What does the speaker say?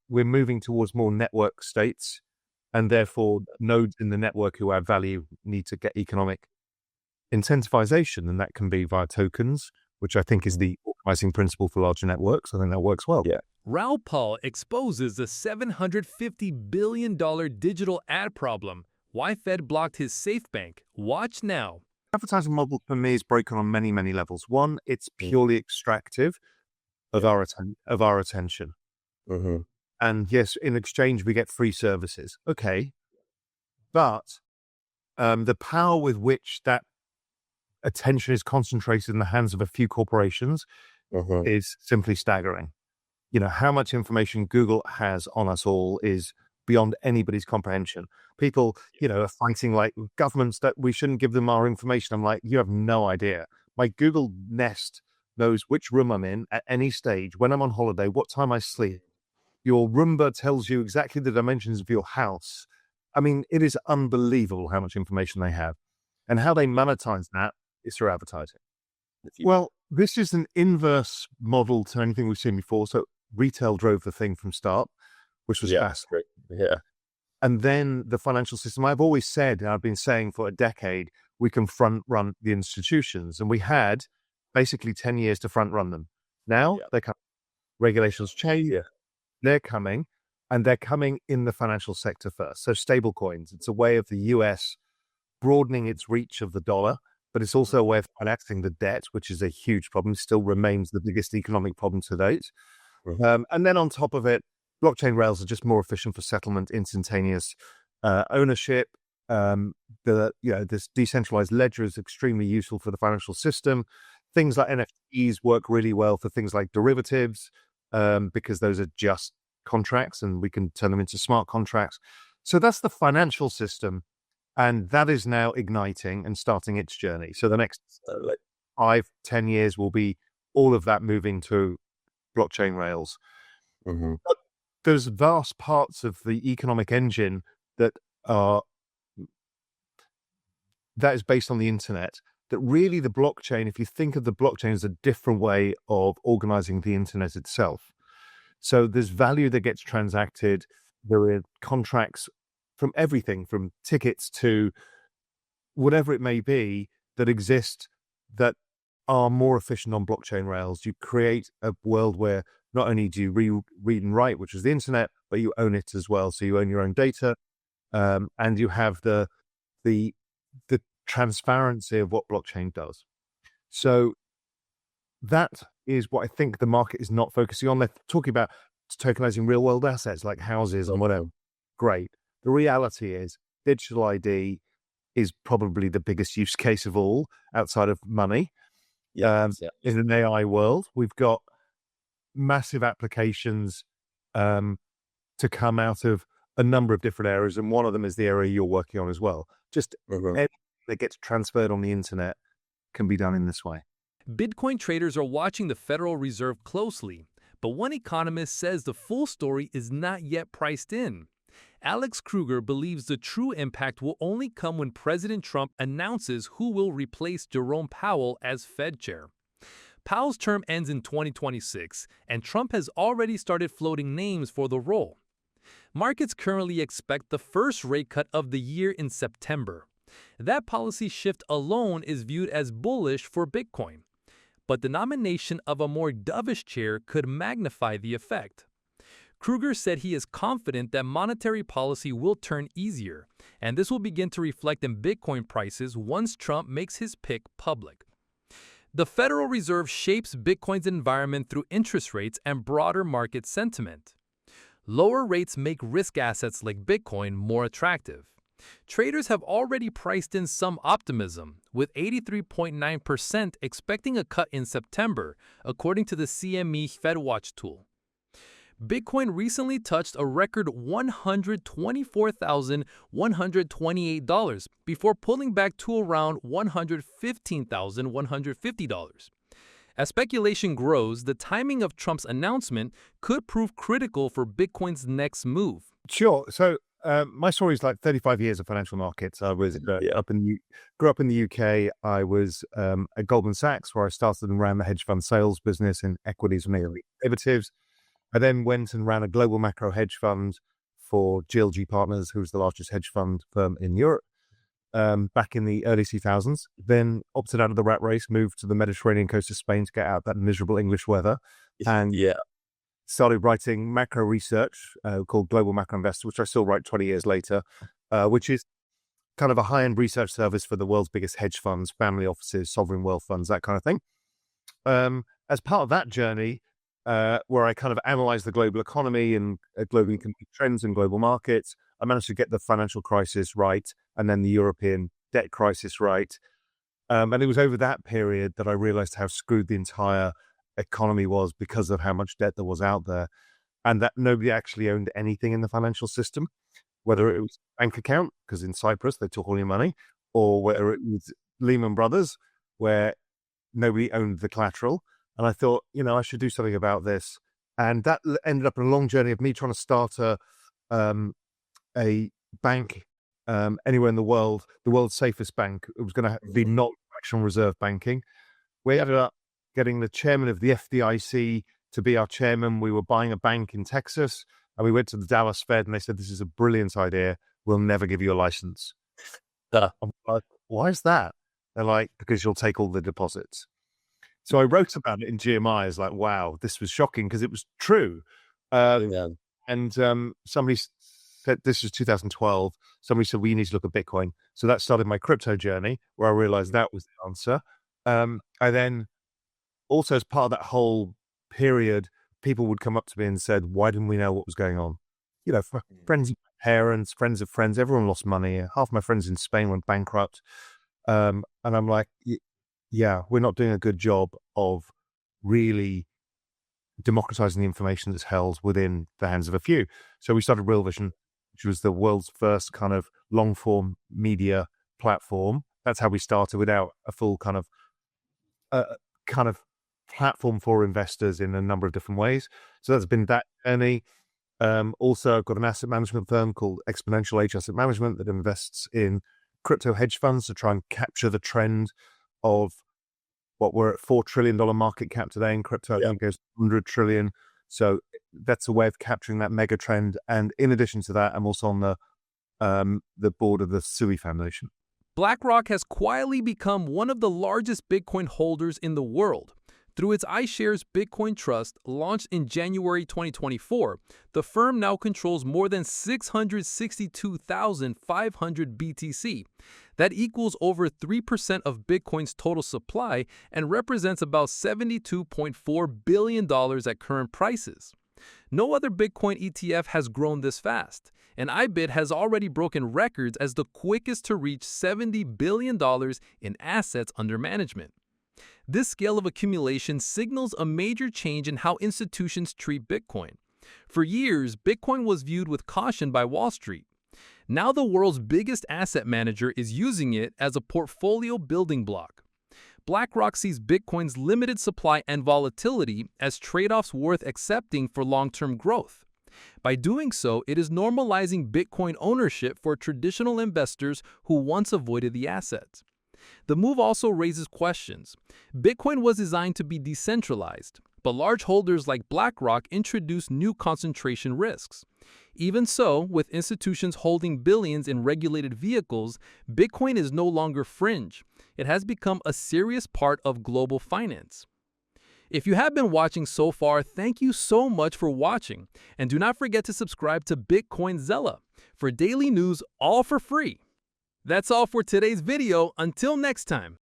we're moving towards more network states, and therefore nodes in the network who add value need to get economic incentivization, and that can be via tokens, which I think is the organizing principle for larger networks. I think that works well. Yeah. Raoul exposes the $750 billion digital ad problem. Why Fed blocked his safe bank. Watch now. Advertising model for me is broken on many, many levels. One, it's purely extractive of our attention. Mm-hmm. And yes, in exchange, we get free services. Okay. But the power with which that attention is concentrated in the hands of a few corporations is simply staggering. You know, how much information Google has on us all is beyond anybody's comprehension. People, you know, are fighting like governments that we shouldn't give them our information. I'm like, you have no idea. My Google Nest knows which room I'm in at any stage, when I'm on holiday, what time I sleep. Your Roomba tells you exactly the dimensions of your house. I mean, it is unbelievable how much information they have. And how they monetize that is through advertising. Well, this is an inverse model to anything we've seen before. So retail drove the thing from start, which was fast. Yeah. And then the financial system, I've always said, and I've been saying for a decade, we can front run the institutions. And we had basically 10 years to front run them. Now they come. Regulations change. Yeah. They're coming, and they're coming in the financial sector first. So stable coins, it's a way of the US broadening its reach of the dollar, but it's also a way of financing the debt, which is a huge problem, still remains the biggest economic problem to date. And then on top of it, blockchain rails are just more efficient for settlement, instantaneous ownership. This decentralized ledger is extremely useful for the financial system. Things like NFTs work really well for things like derivatives, because those are just contracts and we can turn them into smart contracts. So that's the financial system. And that is now igniting and starting its journey. So the next 5-10 years will be all of that moving to blockchain rails. But there's vast parts of the economic engine that is based on the internet, that really the blockchain, if you think of the blockchain as a different way of organizing the internet itself. So there's value that gets transacted. There are contracts from everything from tickets to whatever it may be that exist that are more efficient on blockchain rails. You create a world where not only do you read and write, which is the internet, but you own it as well. So you own your own data, and you have the transparency of what blockchain does. So that is what I think the market is not focusing on. They're talking about tokenizing real world assets like houses and whatever. Great. The reality is digital ID is probably the biggest use case of all outside of money. In an AI world, we've got massive applications to come out of a number of different areas, and one of them is the area you're working on as well. Just everything that gets transferred on the internet can be done in this way. Bitcoin traders are watching the Federal Reserve closely, but one economist says the full story is not yet priced in. Alex Kruger believes the true impact will only come when President Trump announces who will replace Jerome Powell as Fed chair. Powell's term ends in 2026, and Trump has already started floating names for the role. Markets currently expect the first rate cut of the year in September. That policy shift alone is viewed as bullish for Bitcoin, but the nomination of a more dovish chair could magnify the effect. Kruger said he is confident that monetary policy will turn easier, and this will begin to reflect in Bitcoin prices once Trump makes his pick public. The Federal Reserve shapes Bitcoin's environment through interest rates and broader market sentiment. Lower rates make risk assets like Bitcoin more attractive. Traders have already priced in some optimism, with 83.9% expecting a cut in September, according to the CME FedWatch tool. Bitcoin recently touched a record $124,128 before pulling back to around $115,150. As speculation grows, the timing of Trump's announcement could prove critical for Bitcoin's next move. Sure. So my story is like 35 years of financial markets. I was grew up in the UK. I was at Goldman Sachs, where I started and ran the hedge fund sales business in equities and derivatives. I then went and ran a global macro hedge fund for GLG Partners, who was the largest hedge fund firm in Europe, back in the early 2000s. Then opted out of the rat race, moved to the Mediterranean coast of Spain to get out that miserable English weather, and started writing macro research called Global Macro Investor, which I still write 20 years later, which is kind of a high-end research service for the world's biggest hedge funds, family offices, sovereign wealth funds, that kind of thing. As part of that journey, where I kind of analyzed the global economy and global economic trends and global markets, I managed to get the financial crisis right and then the European debt crisis right. And it was over that period that I realized how screwed the entire economy was because of how much debt there was out there, and that nobody actually owned anything in the financial system, whether it was a bank account, because in Cyprus they took all your money, or whether it was Lehman Brothers, where nobody owned the collateral. And I thought, I should do something about this. And that ended up in a long journey of me trying to start a bank anywhere in the world's safest bank. It was going to be not fractional reserve banking. We ended up getting the chairman of the FDIC to be our chairman. We were buying a bank in Texas, and we went to the Dallas Fed, and they said, "This is a brilliant idea. We'll never give you a license." I'm like, "Why is that?" They're like, "Because you'll take all the deposits." So I wrote about it in GMI as like, wow, this was shocking because it was true. And somebody said, this was 2012, somebody said, well, you need to look at Bitcoin. So that started my crypto journey, where I realized that was the answer. I then also, as part of that whole period, people would come up to me and said, why didn't we know what was going on? Friends of parents, friends of friends, everyone lost money. Half my friends in Spain went bankrupt. And I'm like, yeah, we're not doing a good job of really democratizing the information that's held within the hands of a few. So we started Real Vision, which was the world's first kind of long-form media platform. That's how we started, without a full kind of platform for investors in a number of different ways. So that's been that journey. Also, I've got an asset management firm called Exponential Age Asset Management that invests in crypto hedge funds to try and capture the trend of what we're at $4 trillion market cap today in crypto. I think it goes 100 trillion. So that's a way of capturing that mega trend. And in addition to that, I'm also on the board of the Sui Foundation. BlackRock has quietly become one of the largest Bitcoin holders in the world. Through its iShares Bitcoin Trust, launched in January 2024, the firm now controls more than 662,500 BTC. That equals over 3% of Bitcoin's total supply and represents about $72.4 billion at current prices. No other Bitcoin ETF has grown this fast, and IBIT has already broken records as the quickest to reach $70 billion in assets under management. This scale of accumulation signals a major change in how institutions treat Bitcoin. For years, Bitcoin was viewed with caution by Wall Street. Now the world's biggest asset manager is using it as a portfolio building block. BlackRock sees Bitcoin's limited supply and volatility as trade-offs worth accepting for long-term growth. By doing so, it is normalizing Bitcoin ownership for traditional investors who once avoided the asset. The move also raises questions. Bitcoin was designed to be decentralized, but large holders like BlackRock introduce new concentration risks. Even so, with institutions holding billions in regulated vehicles, Bitcoin is no longer fringe. It has become a serious part of global finance. If you have been watching so far, thank you so much for watching. And do not forget to subscribe to Bitcoin Zella for daily news, all for free. That's all for today's video. Until next time.